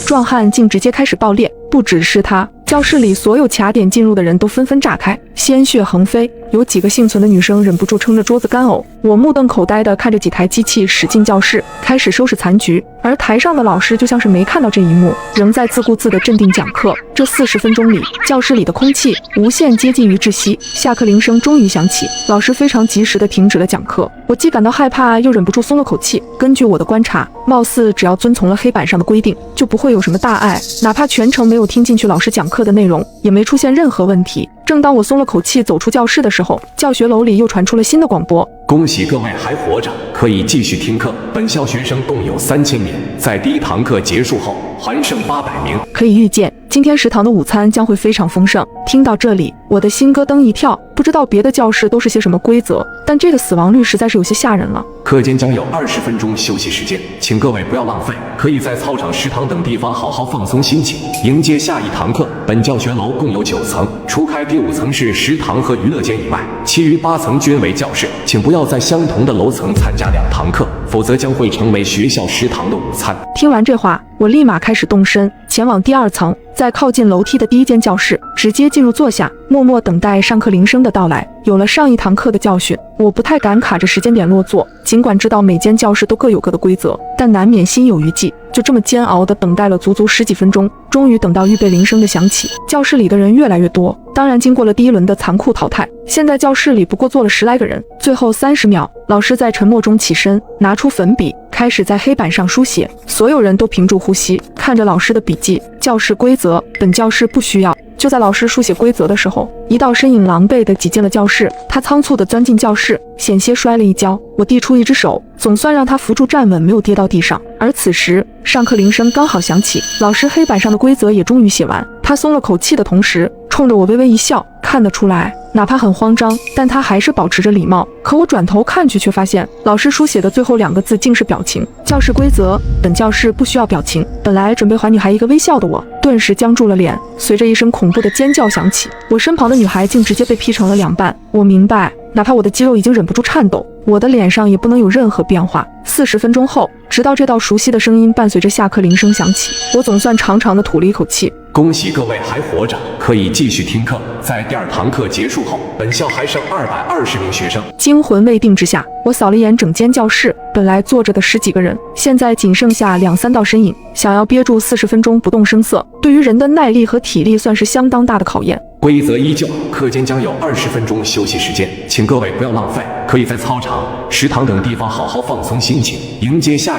壮汉竟直接开始爆裂。不只是他，教室里所有卡点进入的人都纷纷炸开，鲜血横飞，有几个幸存的女生忍不住撑着桌子干呕。我目瞪口呆地看着几台机器驶进教室，开始收拾残局，而台上的老师就像是没看到这一幕，仍在自顾自地镇定讲课。这40分钟里，教室里的空气无限接近于窒息。下课铃声终于响起，老师非常及时地停止了讲课。我既感到害怕，又忍不住松了口气。根据我的观察，貌似只要遵从了黑板上的规定，就不会有什么大碍，哪怕全程没有听进去老师讲课的内容，也没出现任何问题。正当我松了口气走出教室的时候，教学楼里又传出了新的广播：恭喜各位还活着，可以继续听课。本校学生共有3000名，在第1堂课结束后还剩800名。可以预见，今天食堂的午餐将会非常丰盛。听到这里，我的心咯噔一跳，不知道别的教室都是些什么规则，但这个死亡率实在是有些吓人了。课间将有20分钟休息时间，请各位不要浪费，可以在操场、食堂等地方好好放松心情，迎接下一堂课。本教学楼共有9层，除开第5层是食堂和娱乐间以外，其余8层均为教室，请不要在相同的楼层参加2堂课，否则将会成为学校食堂的午餐。听完这话，我立马开始动身，前往第2层，在靠近楼梯的第1间教室，直接进入坐下，默默等待上课铃声的到来。有了上一堂课的教训，我不太敢卡着时间点落座。尽管知道每间教室都各有各的规则，但难免心有余悸。就这么煎熬地等待了足足10几分钟，终于等到预备铃声的响起。教室里的人越来越多，当然经过了第1轮的残酷淘汰，现在教室里不过坐了10来个人。最后30秒，老师在沉默中起身，拿出粉笔，开始在黑板上书写。所有人都屏住呼吸，看着老师的笔记。教室规则，本教室不需要。就在老师书写规则的时候，一道身影狼狈地挤进了教室。他仓促地钻进教室，险些摔了一跤。我递出一只手，总算让他扶住站稳，没有跌到地上。而此时，上课铃声刚好响起，老师黑板上的规则也终于写完。他松了口气的同时，冲着我微微一笑。看得出来，哪怕很慌张，但他还是保持着礼貌。可我转头看去，却发现老师书写的最后2个字竟是表情。教室规则，本教室不需要表情。本来准备还女孩一个微笑的我，顿时僵住了脸。随着一声恐怖的尖叫响起，我身旁的女孩竟直接被劈成了2半。我明白，哪怕我的肌肉已经忍不住颤抖，我的脸上也不能有任何变化。40分钟后，直到这道熟悉的声音伴随着下课铃声响起，我总算长长的吐了一口气。恭喜各位还活着，可以继续听课。在第2堂课结束后，本校还剩220名学生。惊魂未定之下，我扫了一眼整间教室，本来坐着的10几个人，现在仅剩下2、3道身影。想要憋住40分钟不动声色，对于人的耐力和体力算是相当大的考验。规则依旧，课间将有20分钟休息时间，请各位不要浪费，可以在操场、食堂等地方好好放松心情，迎接下